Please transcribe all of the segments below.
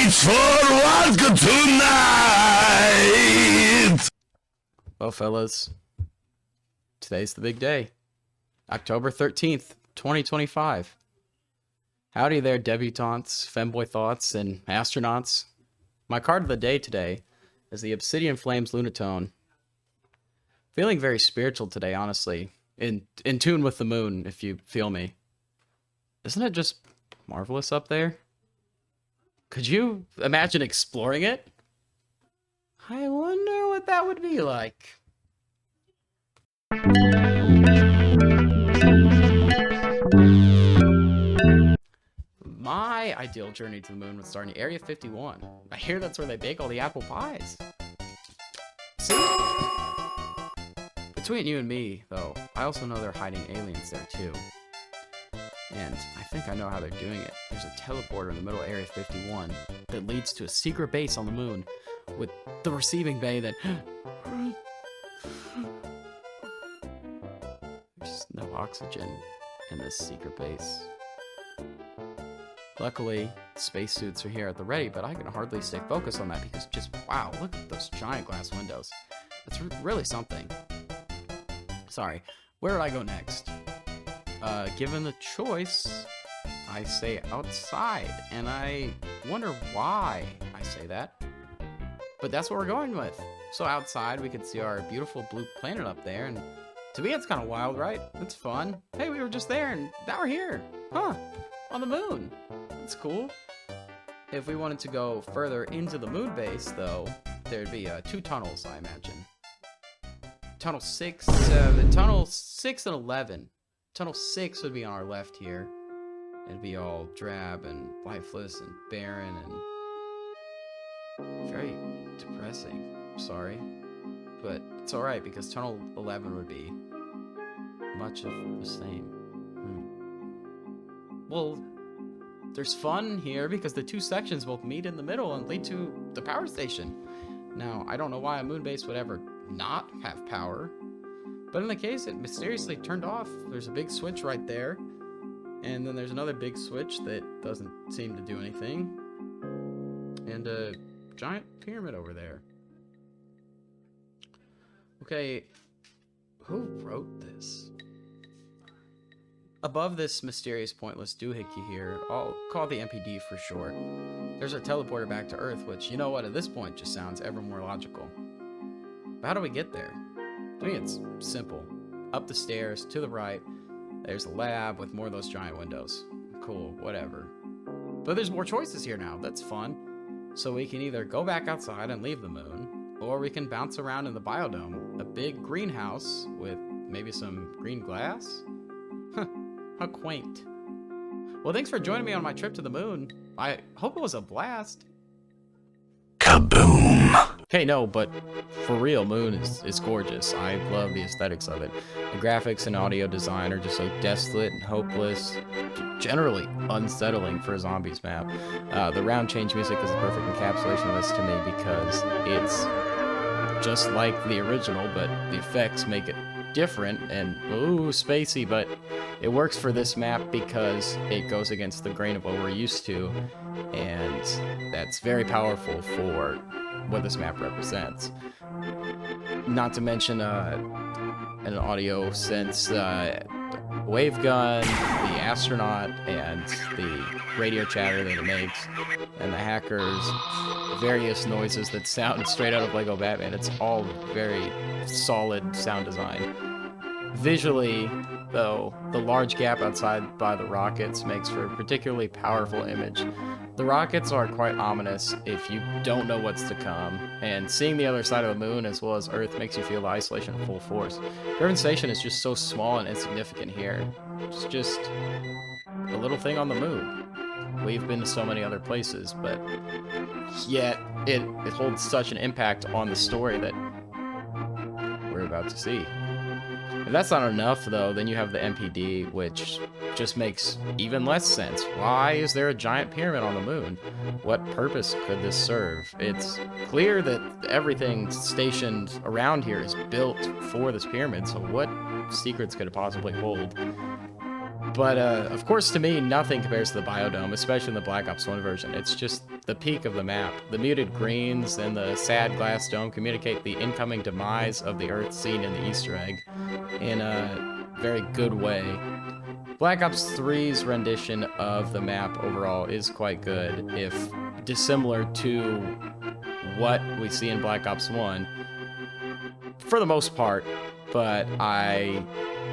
Thanks for watching tonight! Well, fellas, today's the big day. October 13th, 2025. Howdy there, debutantes, femboy thoughts, and astronauts. My card of the day today is the Obsidian Flames Lunatone. Feeling very spiritual today, honestly. In tune with the moon, if you feel me. Isn't it just marvelous up there? Could you imagine exploring it? I wonder what that would be like. My ideal journey to the moon would start in Area 51. I hear that's where they bake all the apple pies. See? Between you and me, though, I also know they're hiding aliens there, too. And I think I know how they're doing it. There's a teleporter in the middle of Area 51 that leads to a secret base on the moon with the receiving bay that... There's no oxygen in this secret base. Luckily, spacesuits are here at the ready, but I can hardly stay focused on that because just, wow, look at those giant glass windows. It's really something. Sorry, where would I go next? Given the choice, I say outside, and I wonder why I say that. But that's what we're going with. So outside, we can see our beautiful blue planet up there, and to me, it's kind of wild, right? It's fun. Hey, we were just there, and now we're here. Huh, on the moon. That's cool. If we wanted to go further into the moon base, though, there'd be 2 tunnels, I imagine. Tunnel 6 and 11. Tunnel 6 would be on our left here. It'd be all drab and lifeless and barren and very depressing. Sorry. But it's alright because Tunnel 11 would be much of the same. Well, there's fun here because the 2 sections both meet in the middle and lead to the power station. Now, I don't know why a moon base would ever not have power. But in the case, it mysteriously turned off. There's a big switch right there. And then there's another big switch that doesn't seem to do anything. And a giant pyramid over there. Okay, who wrote this? Above this mysterious pointless doohickey here, I'll call the MPD for short. There's a teleporter back to Earth, which, you know what, at this point just sounds ever more logical. But how do we get there? To me, it's simple. Up the stairs, to the right, there's a lab with more of those giant windows. Cool, whatever. But there's more choices here now, that's fun. So we can either go back outside and leave the moon, or we can bounce around in the biodome, a big greenhouse with maybe some green glass? Huh, how quaint. Well, thanks for joining me on my trip to the moon. I hope it was a blast. Kaboom! Okay, no, but for real, Moon is gorgeous. I love the aesthetics of it. The graphics and audio design are just so desolate and hopeless, generally unsettling for a zombies map. The round change music is the perfect encapsulation of this to me because it's just like the original, but the effects make it different and, ooh, spacey, but it works for this map because it goes against the grain of what we're used to, and that's very powerful for what this map represents. Not to mention an audio sense, wave gun, the astronaut, and the radio chatter that it makes, and the hackers, various noises that sound straight out of Lego Batman. It's all very solid sound design. Visually, though, the large gap outside by the rockets makes for a particularly powerful image. The rockets are quite ominous if you don't know what's to come, and seeing the other side of the moon as well as Earth makes you feel the isolation in full force. Griffin Station is just so small and insignificant here. It's just a little thing on the moon. We've been to so many other places, but yet it holds such an impact on the story that we're about to see. If that's not enough, though, then you have the MPD, which just makes even less sense. Why is there a giant pyramid on the moon? What purpose could this serve? It's clear that everything stationed around here is built for this pyramid, so what secrets could it possibly hold? But, of course, to me, nothing compares to the Biodome, especially in the Black Ops 1 version. It's just the peak of the map. The muted greens and the sad glass dome communicate the incoming demise of the Earth seen in the Easter egg in a very good way. Black Ops 3's rendition of the map overall is quite good, if dissimilar to what we see in Black Ops 1, for the most part, but I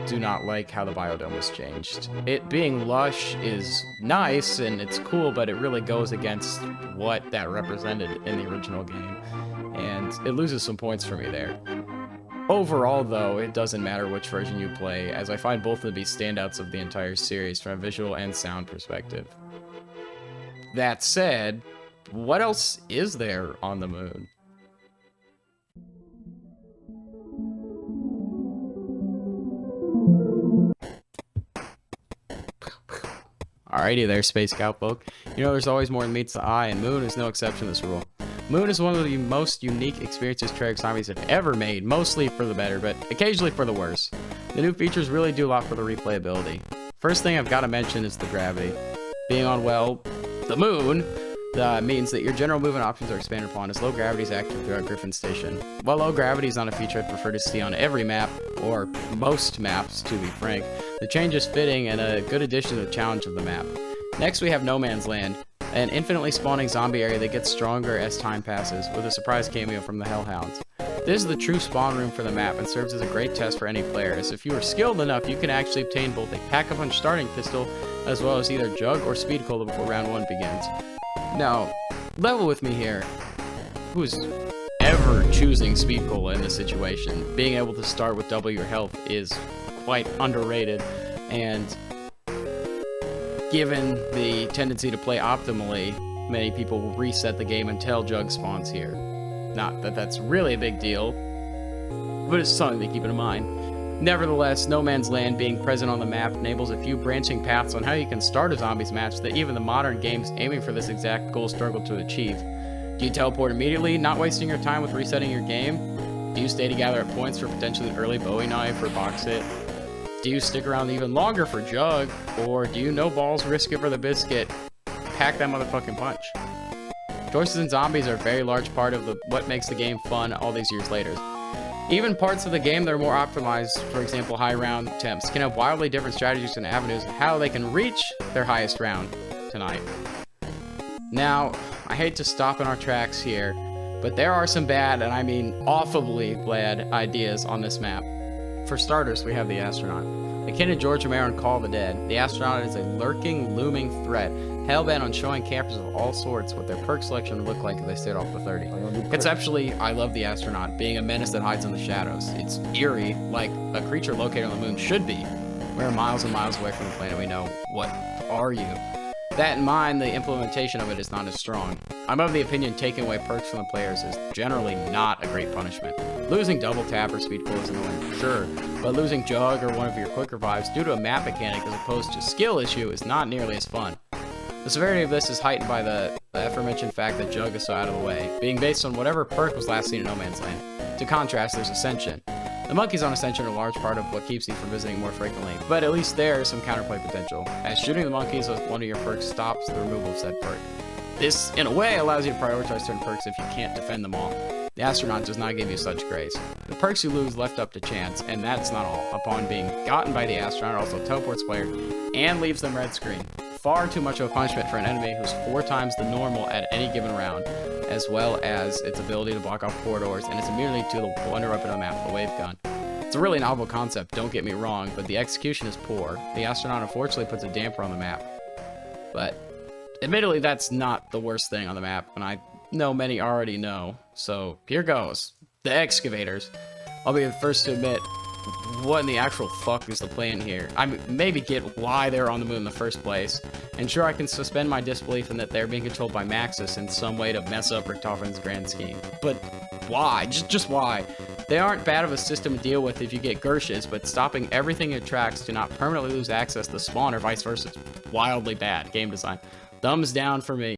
do not like how the biodome was changed. It being lush is nice and it's cool, but it really goes against what that represented in the original game, and it loses some points for me there. Overall, though, it doesn't matter which version you play, as I find both of them to be standouts of the entire series from a visual and sound perspective. That said, what else is there on the moon? Alrighty there, Space Cowpoke. You know, there's always more than meets the eye, and Moon is no exception to this rule. Moon is one of the most unique experiences Treyarch Zombies have ever made, mostly for the better, but occasionally for the worse. The new features really do a lot for the replayability. First thing I've got to mention is the gravity. Being on, well, the moon, means that your general movement options are expanded upon as low gravity is active throughout Griffin Station. While low gravity is not a feature I'd prefer to see on every map, or most maps to be frank, the change is fitting and a good addition to the challenge of the map. Next we have No Man's Land, an infinitely spawning zombie area that gets stronger as time passes, with a surprise cameo from the Hellhounds. This is the true spawn room for the map and serves as a great test for any player, as if you are skilled enough you can actually obtain both a Pack-a-Punch starting pistol as well as either Jug or Speed Cola before round 1 begins. Now, level with me here. Who's ever choosing Speed Cola in this situation? Being able to start with double your health is quite underrated, and given the tendency to play optimally, many people will reset the game until Jug spawns here. Not that that's really a big deal, but it's something to keep in mind. Nevertheless, No Man's Land being present on the map enables a few branching paths on how you can start a zombies match that even the modern games aiming for this exact goal struggle to achieve. Do you teleport immediately, not wasting your time with resetting your game? Do you stay to gather up points for potentially an early Bowie knife or box hit? Do you stick around even longer for Jug? Or do you no balls risk it for the biscuit? Pack that motherfucking punch. Choices in zombies are a very large part of what makes the game fun all these years later. Even parts of the game that are more optimized, for example high round attempts, can have wildly different strategies and avenues of how they can reach their highest round tonight. Now, I hate to stop in our tracks here, but there are some bad, and I mean awfully bad, ideas on this map. For starters, we have the Astronaut. Akin to George Romero in Call of the Dead, the Astronaut is a lurking, looming threat, hell-bent on showing campers of all sorts what their perk selection would look like if they stayed off the 30. Conceptually, I love the Astronaut, being a menace that hides in the shadows. It's eerie, like a creature located on the moon should be. We're miles and miles away from the planet we know. What are you? That in mind, the implementation of it is not as strong. I'm of the opinion taking away perks from the players is generally not a great punishment. Losing double tap or speed cool is annoying, sure, but losing Jug or one of your quick revives due to a map mechanic as opposed to skill issue is not nearly as fun. The severity of this is heightened by the aforementioned fact that Jug is so out of the way, being based on whatever perk was last seen in No Man's Land. To contrast, there's Ascension. The monkeys on Ascension are a large part of what keeps you from visiting more frequently, but at least there is some counterplay potential, as shooting the monkeys with one of your perks stops the removal of said perk. This, in a way, allows you to prioritize certain perks if you can't defend them all. The Astronaut does not give you such grace. The perks you lose left up to chance, and that's not all. Upon being gotten by the Astronaut, also teleports player and leaves them red screen. Far too much of a punishment for an enemy who's 4 times the normal at any given round, as well as its ability to block off corridors and its immunity to the wonder weapon on the map, the wave gun. It's a really novel concept, don't get me wrong, but the execution is poor. The Astronaut unfortunately puts a damper on the map. But admittedly, that's not the worst thing on the map, and I know many already know. So here goes. The Excavators. I'll be the first to admit, what in the actual fuck is the plan here? I maybe get why they're on the moon in the first place, and sure I can suspend my disbelief in that they're being controlled by Maxis in some way to mess up Richtofen's grand scheme. But why? Just why? They aren't bad of a system to deal with if you get Gershes, but stopping everything in tracks to not permanently lose access to spawn or vice versa is wildly bad game design. Thumbs down for me.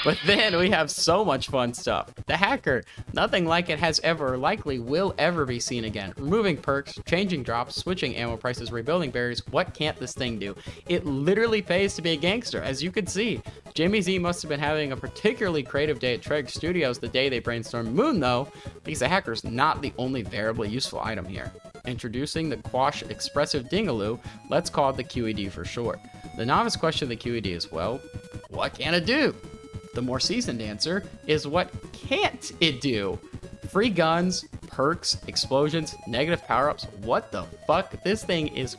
But then we have so much fun stuff. The hacker. Nothing like it has ever or likely will ever be seen again. Removing perks, changing drops, switching ammo prices, rebuilding barriers. What can't this thing do? It literally pays to be a gangster, as you can see. Jimmy Z must have been having a particularly creative day at Treg Studios the day they brainstormed Moon, though, because the hacker's not the only variably useful item here. Introducing the Quash Expressive Dingaloo, let's call it the QED for short. The novice question of the QED is, well, what can it do? The more seasoned answer is, what can't it do? Free guns, perks, explosions, negative power-ups. What the fuck? This thing is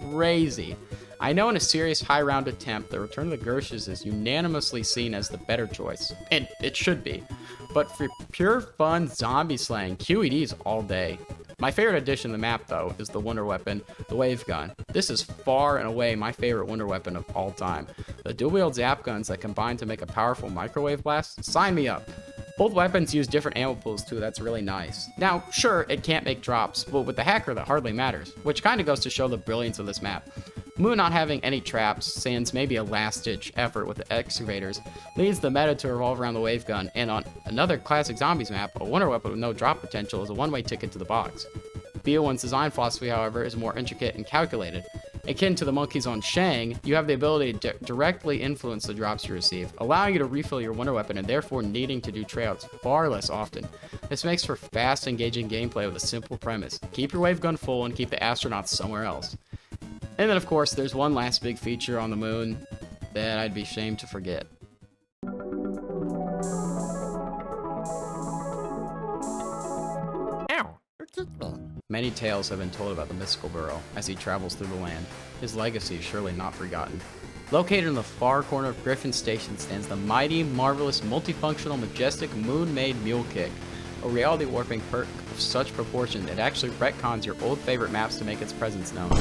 crazy. I know in a serious high-round attempt, the Return of the Gershes is unanimously seen as the better choice. And it should be. But for pure fun zombie slaying, QEDs all day. My favorite addition to the map, though, is the wonder weapon, the wave gun. This is far and away my favorite wonder weapon of all time. The dual-wield zap guns that combine to make a powerful microwave blast? Sign me up. Both weapons use different ammo pools, too. That's really nice. Now, sure, it can't make drops, but with the hacker, that hardly matters, which kind of goes to show the brilliance of this map. Moon not having any traps, sans maybe a last-ditch effort with the excavators, leads the meta to revolve around the wave gun, and on another classic zombies map, a wonder weapon with no drop potential is a one-way ticket to the box. BO1's design philosophy, however, is more intricate and calculated. Akin to the monkeys on Shang, you have the ability to directly influence the drops you receive, allowing you to refill your wonder weapon and therefore needing to do trayouts far less often. This makes for fast, engaging gameplay with a simple premise. Keep your wave gun full and keep the astronauts somewhere else. And then, of course, there's one last big feature on the Moon that I'd be ashamed to forget. Ow! You kicked me. Many tales have been told about the mystical burrow as he travels through the land. His legacy is surely not forgotten. Located in the far corner of Griffin Station stands the mighty, marvelous, multifunctional, majestic Moon-made Mule Kick, a reality warping perk of such proportion that it actually retcons your old favorite maps to make its presence known.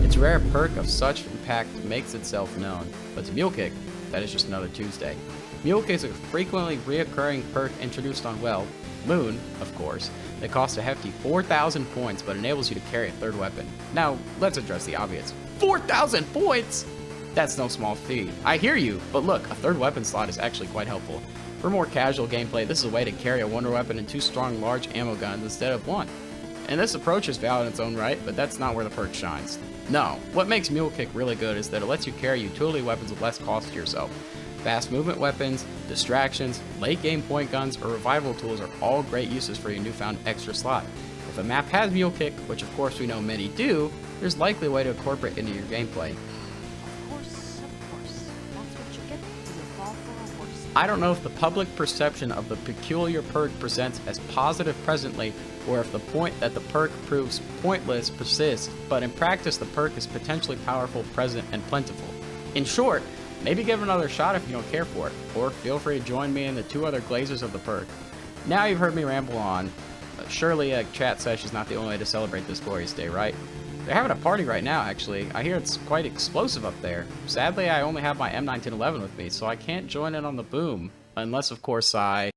Its rare perk of such impact makes itself known, but to Mule Kick, that is just another Tuesday. Mule Kick is a frequently reoccurring perk introduced on, well, Moon, of course, that costs a hefty 4,000 points but enables you to carry a third weapon. Now, let's address the obvious. 4,000 points? That's no small feat. I hear you, but look, a third weapon slot is actually quite helpful. For more casual gameplay, this is a way to carry a wonder weapon and two strong large ammo guns instead of one. And this approach is valid in its own right, but that's not where the perk shines. No, what makes Mule Kick really good is that it lets you carry utility weapons with less cost to yourself. Fast movement weapons, distractions, late game point guns, or revival tools are all great uses for your newfound extra slot. If a map has Mule Kick, which of course we know many do, there's likely a way to incorporate it into your gameplay. Of course. That's what you get when you fall for a horse. I don't know if the public perception of the peculiar perk presents as positive presently, or if the point that the perk proves pointless persists, but in practice the perk is potentially powerful, present, and plentiful. In short, maybe give it another shot if you don't care for it, or feel free to join me in the two other glazers of the perk. Now you've heard me ramble on, but surely a chat session is not the only way to celebrate this glorious day, right? They're having a party right now, actually. I hear it's quite explosive up there. Sadly, I only have my M1911 with me, so I can't join in on the boom, unless of course I...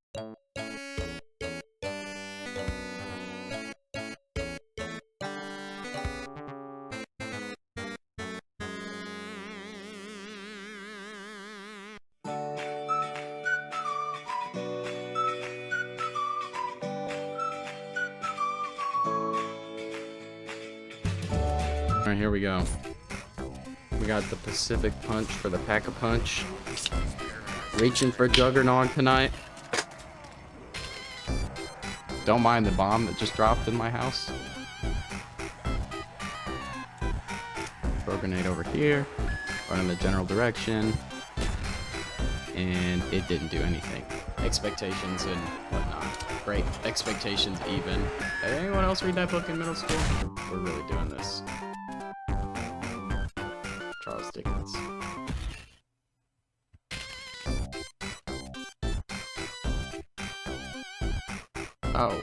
Alright, here we go. We got the Pacific Punch for the Pack-a-Punch. Reaching for Juggernaut tonight. Don't mind the bomb that just dropped in my house. Throw a grenade over here. Run in the general direction. And it didn't do anything. Expectations and whatnot. Great. Expectations even. Did anyone else read that book in middle school? We're really doing this. Charles Dickens. Oh,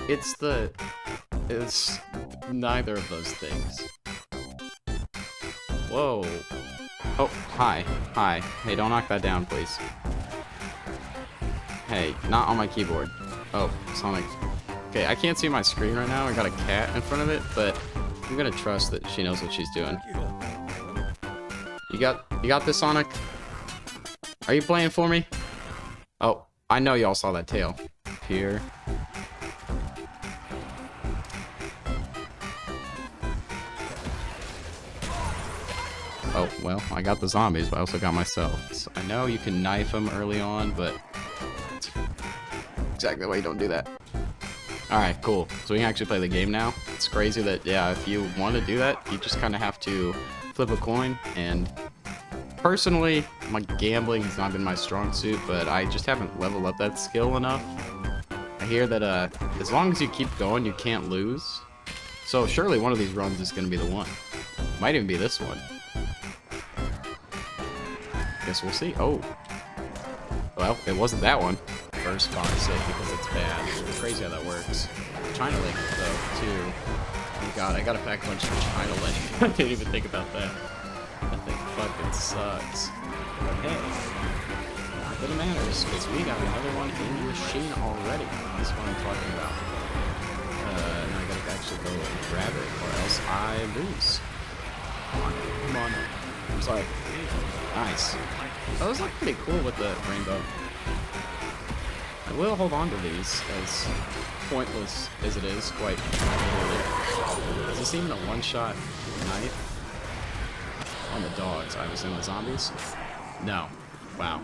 it's neither of those things. Whoa. Oh, hi. Hey, don't knock that down, please. Hey, not on my keyboard. Oh, Sonic. Okay, I can't see my screen right now. I got a cat in front of it, but I'm gonna trust that she knows what she's doing. You got this, Sonic? Are you playing for me? Oh, I know y'all saw that tail. Here. Oh, well, I got the zombies, but I also got myself. So I know you can knife them early on, but exactly why you don't do that. Alright, cool. So we can actually play the game now. It's crazy that, yeah, if you want to do that, you just kind of have to flip a coin. And personally, my gambling has not been my strong suit, but I just haven't leveled up that skill enough. I hear that as long as you keep going, you can't lose. So surely one of these runs is going to be the one. Might even be this one. Guess we'll see. Oh. Well, it wasn't that one. First box it because it's bad. It's crazy how that works. China Link, though, too. Oh god, I gotta pack a bunch for China Link. I didn't even think about that. That thing fucking sucks. But hey, not that it matters, because we got another one in the machine already. That's what I'm talking about. Now I gotta actually go and grab it, or else I lose. Come on, come on. I'm sorry. Nice. Oh, those look pretty cool with the rainbow. I will hold on to these, as pointless as it is, quite literally. Is this even a one-shot knife? On the dogs, I was in the zombies? No. Wow.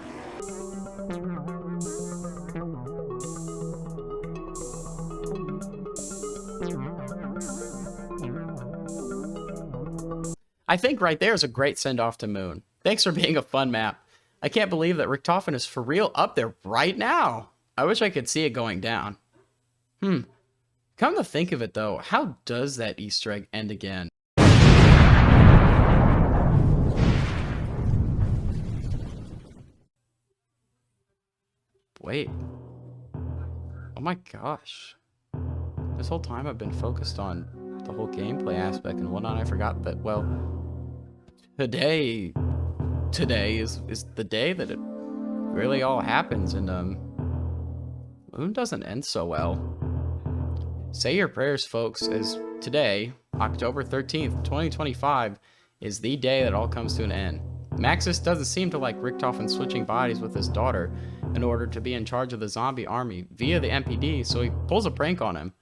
I think right there is a great send-off to Moon. Thanks for being a fun map. I can't believe that Richtofen is for real up there right now. I wish I could see it going down. Come to think of it though, how does that Easter egg end again? Wait. Oh my gosh. This whole time I've been focused on the whole gameplay aspect and whatnot. I forgot that, well, today is the day that it really all happens, and Moon doesn't end so well. Say your prayers, folks, as today, October 13th, 2025, is the day that it all comes to an end. Maxis doesn't seem to like Richtofen switching bodies with his daughter in order to be in charge of the zombie army via the MPD, so he pulls a prank on him.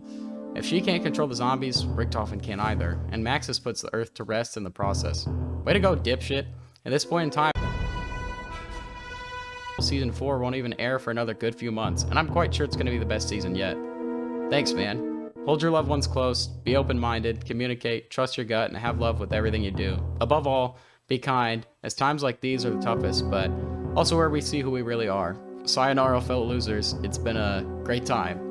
If she can't control the zombies, Richtofen can't either, and Maxis puts the Earth to rest in the process. Way to go, dipshit. At this point in time, Season 4 won't even air for another good few months, and I'm quite sure it's going to be the best season yet. Thanks, man. Hold your loved ones close, be open-minded, communicate, trust your gut, and have love with everything you do. Above all, be kind, as times like these are the toughest, but also where we see who we really are. Sayonara, fellow losers. It's been a great time.